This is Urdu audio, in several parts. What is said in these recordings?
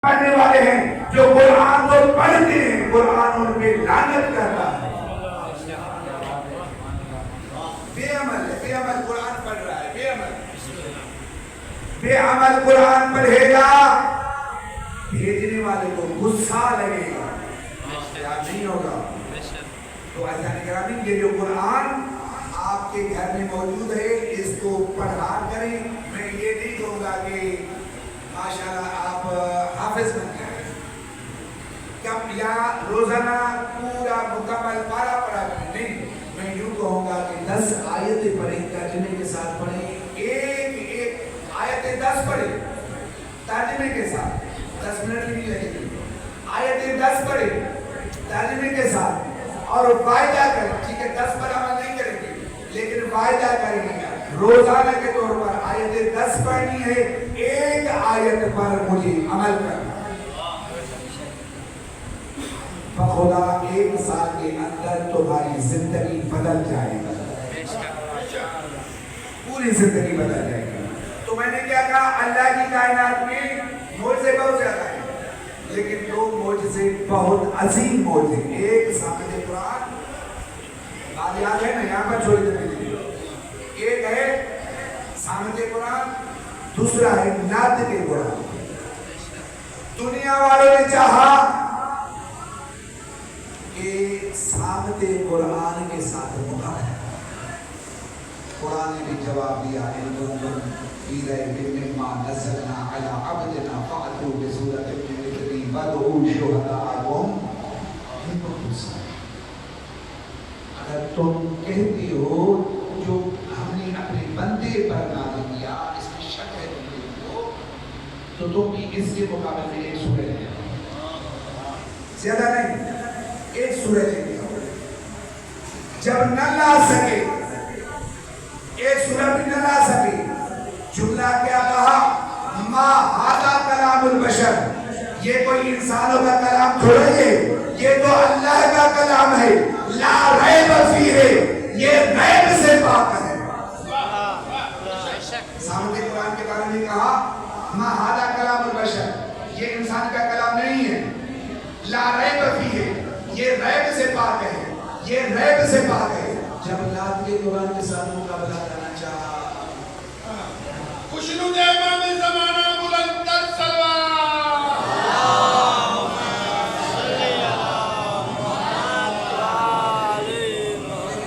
پڑھنے والے ہیں جو قرآن کو پڑھتے ہیں قرآن ان پہ لعنت کرتا ہے. بے عمل ہے، بے عمل قرآن پڑھ رہا ہے، بے عمل بے عمل قرآن پڑھے گا، بھیجنے والے کو غصہ لگے گا، یاد نہیں ہوگا. تو ایسا نگرانی یہ جو قرآن آپ کے گھر میں موجود ہے اس کو پڑھا کریں. میں یہ نہیں کہوں گا کہ ماشاءاللہ آپ حافظ بن جائیں کم یا روزانہ پورا مکمل پارا پڑھا کریں. نہیں، میں یوں کہوں گا کہ 10 آیتیں پڑھیں، ترجمے کے ساتھ پڑھیں. ایک آیتیں 10 پڑھیں ترجمے کے ساتھ، 10 منٹ بھی نہیں لگے گی. آیتیں 10 پڑھیں ترجمے کے ساتھ اور وعدہ کریں. ٹھیک ہے 10 پر عمل نہیں کریں گے لیکن وعدہ کریں گے روزانہ کے طور پر آیتیں 10 پڑھنی ہے، ایک آیت پر مجھے عمل کرنا. خدا 1 سال کے اندر تمہاری زندگی بدل جائے گی، پوری زندگی بدل جائے گی. تو میں نے کیا کہا، اللہ کی کائنات میں معجزے بہت زیادہ ہیں لیکن 2 معجزے بہت عظیم معجزے. ایک سامنے قرآن، بات یاد ہے نا، یہاں پر چھوڑی دیں. ایک ہے سامنے قرآن، دوسرا ہے ناطق قرآن. دنیا والوں نے چاہا کہ سامت قرآن کے ساتھ مقابلہ. قرآن نے بھی جواب دیا، ان کنتم فی ریب مما نزلنا علی عبدنا فأتوا بسورۃ من مثلہ وادعوا شہداءکم ان کنتم صادقین. اگر تم کہتی ہو جو ہم نے اپنے بندے پر نازل کیا اس میں شک ہے تم کو، تو تم بھی اس کے مقابلے میں ایک سورہ لے آؤ، زیادہ نہیں، ایک سورہ لے آؤ. جب نہ لا سکے، ایک سورہ بھی نہ لا سکے، جملہ کیا کہا، ما ھذا کلام البشر، یہ کوئی انسانوں کا کلام تھوڑا ہے، یہ تو اللہ کا کلام ہے. لا ریب فیہ، یہ ریب سے پاک ہے. سامنے قرآن کے بارے میں کہا ما ھذا کلام البشر، یہ انسان کا کلام نہیں ہے. لا ریب فیہ، یہ ریب سے پاک ہے، یہ ریب سے پاک ہے. جب اللہ کے قرآن کے ساتھ مقابلہ کرنا چاہا، خوشنود امام زمانہ بلند تر سلوات.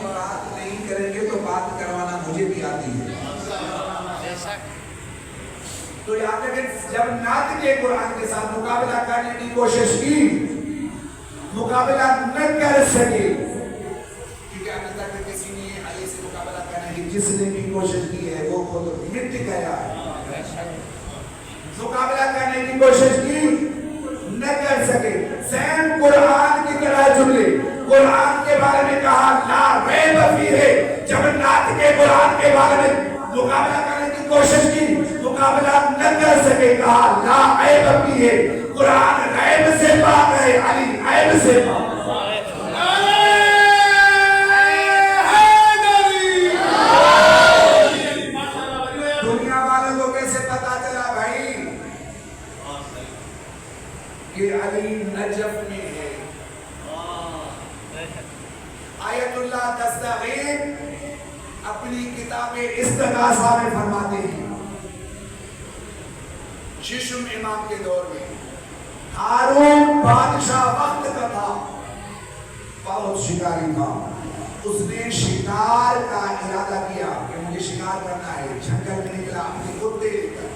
بات نہیں کریں گے تو بات کروانا مجھے بھی آتی ہے. تو یاد رکھیں، جب ناطق قرآن کے ساتھ مقابلہ کرنے کی کوشش کی، مقابلہ نہ کر سکے، کیونکہ ابھی تک کسی نے علی سے مقابلہ کرنے کی جس نے بھی کوشش کی ہے وہ خود مٹ گیا ہے. مقابلہ کرنے کی کوشش کی نہ کر سکے. سیم قرآن کی طرح جملے قرآن کے بارے میں کہا لا ریب فیہ، جب ناطق قرآن کے بارے میں مقابلہ کرنے کی کوشش کی مقابلہ نہ کر سکے، کہا لا عیب فیہ، قرآن عیب سے پاک ہے، علی عیب سے پاک ہے. دنیا والوں کو کیسے پتا چلا بھائی کہ علی نجف میں ہے؟ آیت اللہ دستغیر اپنی کتاب استغاثہ میں فرماتے ہیں، ششم امام کے دور میں ہارون بادشاہ وقت کا تھا، بہت شکاری تھا. اس نے شکار کا ارادہ کیا کہ مجھے شکار کرنا ہے. جنگل میں نکلا اپنے کتے لے کر.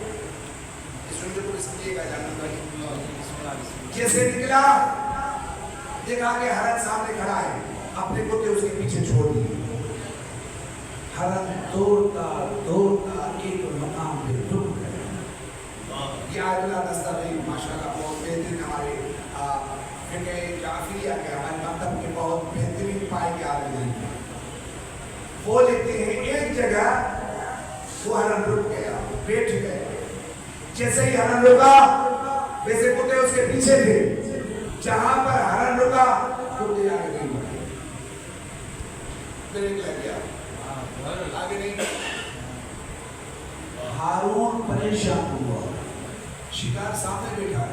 اس میں جو سمجھے گا جاننا، جیسے نکلا دیکھا کہ ہرن سامنے کھڑا ہے، اپنے کتے اس کے پیچھے چھوڑ دیے. ہرن دوڑتا دوڑتا ایک مقام پہ رک گیا. یہ آیت اللہ دستغیر ماشاءاللہ بہت بہترین ہمارے فقہ جعفریہ کے ہمارے مکتب کے بہت بہترین پائے کے آدمی ہیں. وہ لکھتے ہیں ایک جگہ وہ ہرن رک گیا، بیٹھ گئے. جیسے ہی ہرن رکا ویسے کتے اس کے پیچھے تھے. جہاں پر ہرن رکا کتے آگے نہیں بڑھے، بریک لگ گیا، آگے نہیں. ہارون پریشان ہوا، شکار سامنے بیٹھا ہے،